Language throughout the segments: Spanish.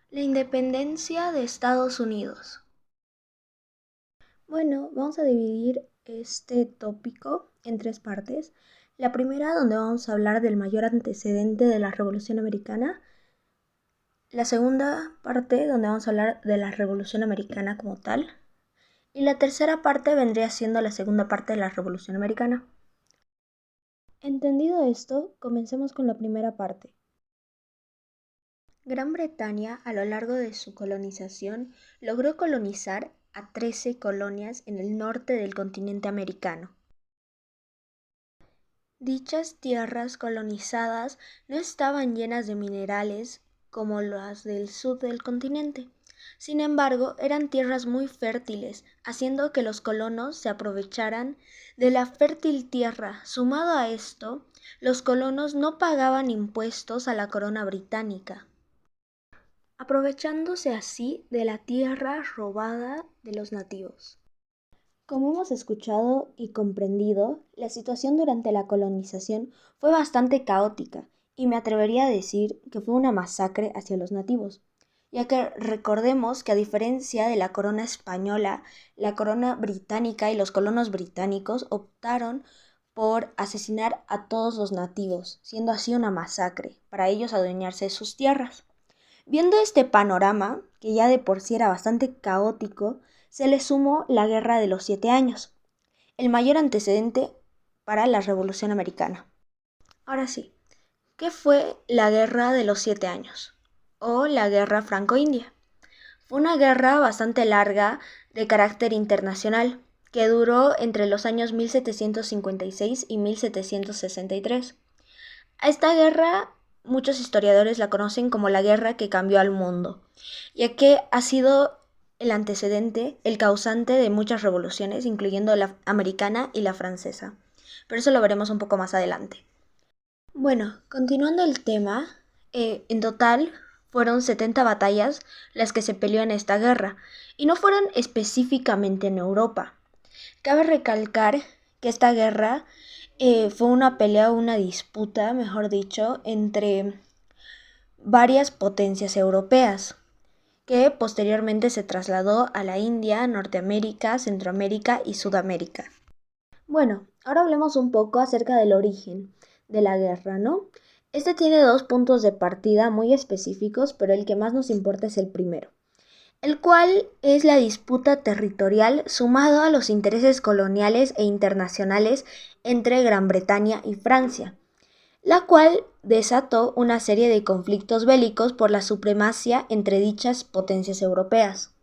La independencia de Estados Unidos. Bueno, vamos a dividir este tópico en tres partes. La primera, donde vamos a hablar del mayor antecedente de la Revolución Americana. La segunda parte, donde vamos a hablar de la Revolución Americana como tal. Y la tercera parte vendría siendo la segunda parte de la Revolución Americana. Entendido esto, comencemos con la primera parte. Gran Bretaña, a lo largo de su colonización, logró colonizar a 13 colonias en el norte del continente americano. Dichas tierras colonizadas no estaban llenas de minerales como las del sur del continente. Sin embargo, eran tierras muy fértiles, haciendo que los colonos se aprovecharan de la fértil tierra. Sumado a esto, los colonos no pagaban impuestos a la corona británica, aprovechándose así de la tierra robada de los nativos. Como hemos escuchado y comprendido, la situación durante la colonización fue bastante caótica y me atrevería a decir que fue una masacre hacia los nativos, ya que recordemos que a diferencia de la corona española, la corona británica y los colonos británicos optaron por asesinar a todos los nativos, siendo así una masacre para ellos adueñarse de sus tierras. Viendo este panorama, que ya de por sí era bastante caótico, se le sumó la Guerra de los 7 Años, el mayor antecedente para la Revolución Americana. Ahora sí, ¿qué fue la Guerra de los 7 Años? O la Guerra Franco-India. Fue una guerra bastante larga de carácter internacional, que duró entre los años 1756 y 1763. A esta guerra muchos historiadores la conocen como la guerra que cambió al mundo, ya que ha sido el antecedente, el causante de muchas revoluciones, incluyendo la americana y la francesa. Pero eso lo veremos un poco más adelante. Bueno, continuando el tema, en total fueron 70 batallas las que se peleó en esta guerra, y no fueron específicamente en Europa. Cabe recalcar que esta guerra fue una pelea, una disputa, mejor dicho, entre varias potencias europeas, que posteriormente se trasladó a la India, Norteamérica, Centroamérica y Sudamérica. Bueno, ahora hablemos un poco acerca del origen de la guerra, ¿no? Este tiene dos puntos de partida muy específicos, pero el que más nos importa es el primero, el cual es la disputa territorial sumado a los intereses coloniales e internacionales entre Gran Bretaña y Francia, la cual desató una serie de conflictos bélicos por la supremacía entre dichas potencias europeas.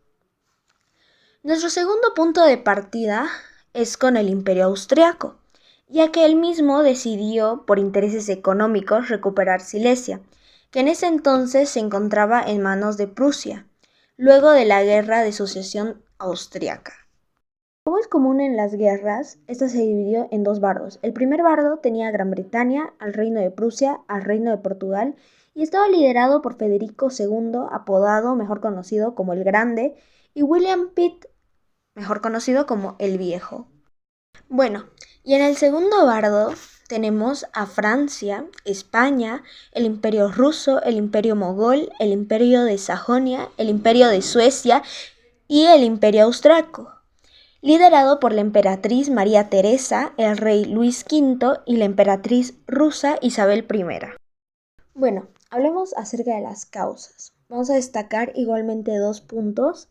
Nuestro segundo punto de partida es con el Imperio Austriaco, ya que él mismo decidió, por intereses económicos, recuperar Silesia, que en ese entonces se encontraba en manos de Prusia, luego de la Guerra de Sucesión Austriaca. Como es común en las guerras, esta se dividió en dos bardos. El primer bardo tenía a Gran Bretaña, al Reino de Prusia, al Reino de Portugal, y estaba liderado por Federico II, apodado, mejor conocido como el Grande, y William Pitt, mejor conocido como el Viejo. Bueno, y en el segundo bardo tenemos a Francia, España, el Imperio Ruso, el Imperio Mogol, el Imperio de Sajonia, el Imperio de Suecia y el Imperio Austriaco, liderado por la emperatriz María Teresa, el rey Luis V y la emperatriz rusa Isabel I. Bueno, hablemos acerca de las causas. Vamos a destacar igualmente dos puntos.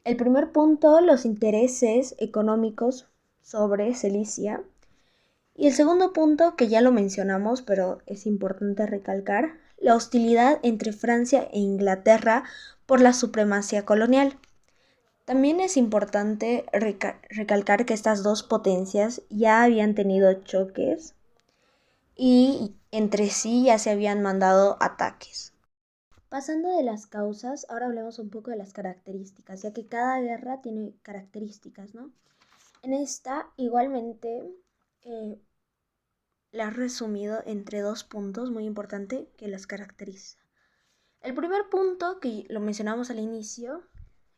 El primer punto, los intereses económicos sobre Cilicia. Y el segundo punto, que ya lo mencionamos, pero es importante recalcar, la hostilidad entre Francia e Inglaterra por la supremacía colonial. También es importante recalcar que estas dos potencias ya habían tenido choques y entre sí ya se habían mandado ataques. Pasando de las causas, ahora hablemos un poco de las características, ya que cada guerra tiene características, ¿no? En esta, igualmente, la he resumido entre dos puntos muy importantes que las caracterizan. El primer punto, que lo mencionamos al inicio,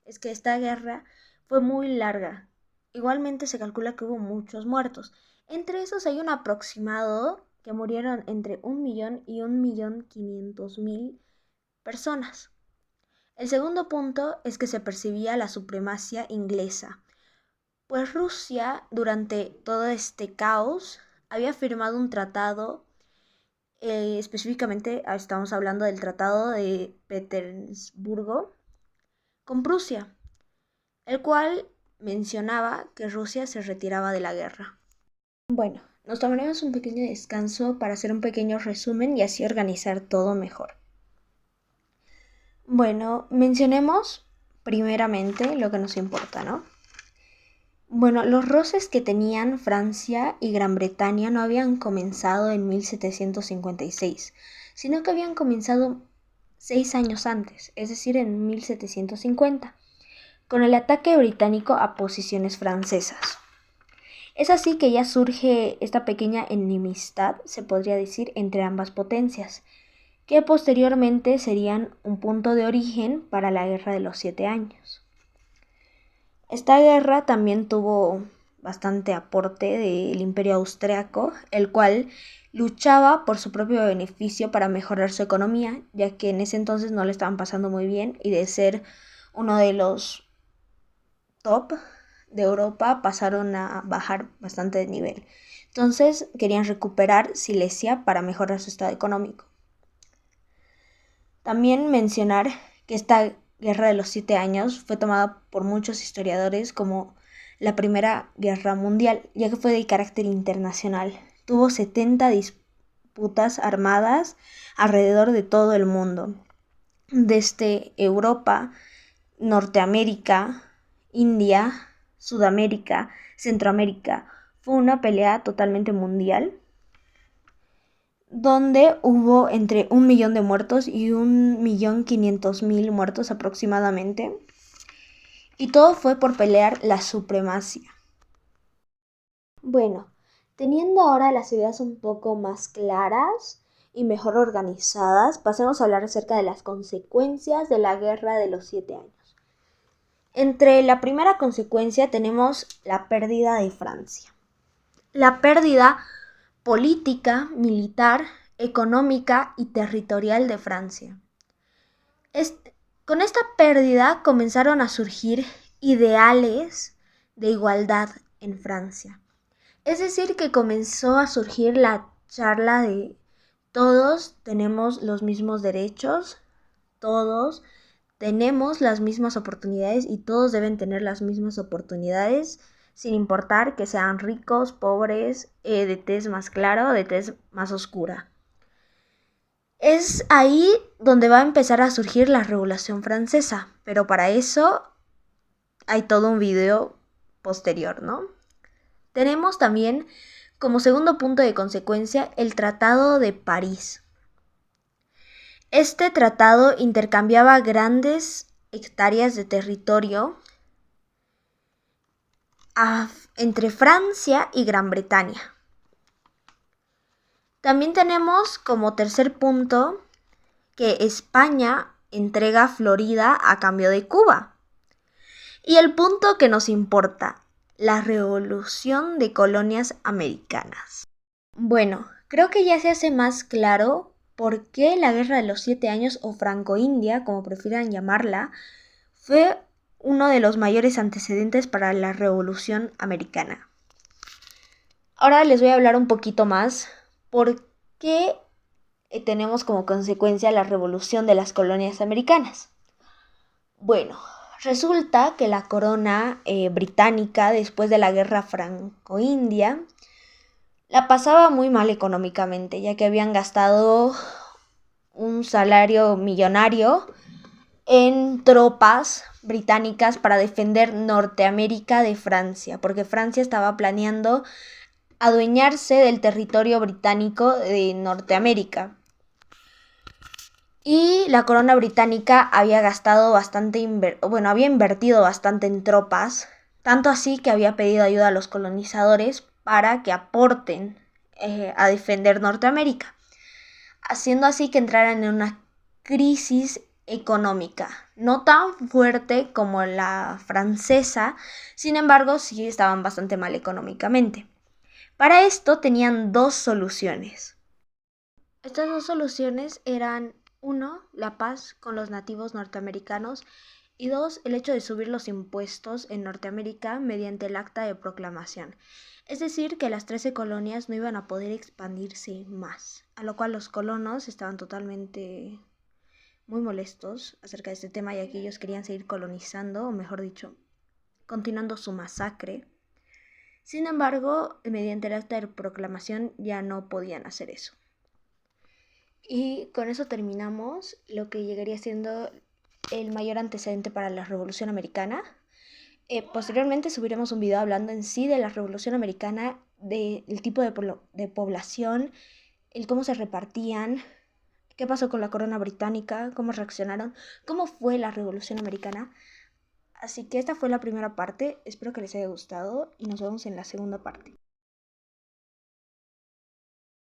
es que esta guerra fue muy larga. Igualmente se calcula que hubo muchos muertos. Entre esos hay un aproximado que murieron entre 1 millón y 1.500.000 personas. El segundo punto es que se percibía la supremacía inglesa, pues Rusia, durante todo este caos, había firmado un tratado, específicamente estamos hablando del Tratado de Petersburgo, con Prusia, el cual mencionaba que Rusia se retiraba de la guerra. Bueno, nos tomaremos un pequeño descanso para hacer un pequeño resumen y así organizar todo mejor. Bueno, mencionemos primeramente lo que nos importa, ¿no? Bueno, los roces que tenían Francia y Gran Bretaña no habían comenzado en 1756, sino que habían comenzado 6 años antes, es decir, en 1750, con el ataque británico a posiciones francesas. Es así que ya surge esta pequeña enemistad, se podría decir, entre ambas potencias, que posteriormente serían un punto de origen para la Guerra de los 7 Años. Esta guerra también tuvo bastante aporte del Imperio Austriaco, el cual luchaba por su propio beneficio para mejorar su economía, ya que en ese entonces no le estaban pasando muy bien y de ser uno de los top de Europa pasaron a bajar bastante de nivel. Entonces querían recuperar Silesia para mejorar su estado económico. También mencionar que esta Guerra de los 7 Años fue tomada por muchos historiadores como la Primera Guerra Mundial, ya que fue de carácter internacional. Tuvo 70 disputas armadas alrededor de todo el mundo, desde Europa, Norteamérica, India, Sudamérica, Centroamérica. Fue una pelea totalmente mundial, donde hubo entre 1 millón de muertos y 1.500.000 muertos aproximadamente. Y todo fue por pelear la supremacía. Bueno, teniendo ahora las ideas un poco más claras y mejor organizadas, pasemos a hablar acerca de las consecuencias de la Guerra de los 7 Años. Entre la primera consecuencia tenemos la pérdida de Francia. La pérdida política, militar, económica y territorial de Francia. Con esta pérdida comenzaron a surgir ideales de igualdad en Francia. Es decir, que comenzó a surgir la charla de todos tenemos los mismos derechos, todos tenemos las mismas oportunidades y todos deben tener las mismas oportunidades, sin importar que sean ricos, pobres, de tez más clara o de tez más oscura. Es ahí donde va a empezar a surgir la Revolución Francesa, pero para eso hay todo un video posterior, ¿no? Tenemos también como segundo punto de consecuencia el Tratado de París. Este tratado intercambiaba grandes hectáreas de territorio entre Francia y Gran Bretaña. También tenemos como tercer punto que España entrega Florida a cambio de Cuba. Y el punto que nos importa, la revolución de colonias americanas. Bueno, creo que ya se hace más claro por qué la Guerra de los 7 Años o Franco-India, como prefieran llamarla, fue uno de los mayores antecedentes para la Revolución Americana. Ahora les voy a hablar un poquito más por qué tenemos como consecuencia la revolución de las colonias americanas. Bueno, resulta que la corona británica, después de la Guerra Franco-India, la pasaba muy mal económicamente, ya que habían gastado un salario millonario en tropas británicas para defender Norteamérica de Francia, porque Francia estaba planeando adueñarse del territorio británico de Norteamérica. Y la corona británica había gastado bastante, había invertido bastante en tropas, tanto así que había pedido ayuda a los colonizadores para que aporten a defender Norteamérica, haciendo así que entraran en una crisis económica, no tan fuerte como la francesa, sin embargo sí estaban bastante mal económicamente. Para esto tenían dos soluciones. Estas dos soluciones eran Uno, la paz con los nativos norteamericanos y dos, el hecho de subir los impuestos en Norteamérica mediante el Acta de Proclamación. Es decir, que las 13 colonias no iban a poder expandirse más, a lo cual los colonos estaban totalmente muy molestos acerca de este tema, ya que ellos querían seguir colonizando, o mejor dicho, continuando su masacre. Sin embargo, mediante el Acta de Proclamación ya no podían hacer eso. Y con eso terminamos lo que llegaría siendo el mayor antecedente para la Revolución Americana. Posteriormente subiremos un video hablando en sí de la Revolución Americana, del tipo de población, el cómo se repartían, qué pasó con la corona británica, cómo reaccionaron, cómo fue la Revolución Americana. Así que esta fue la primera parte, espero que les haya gustado y nos vemos en la segunda parte.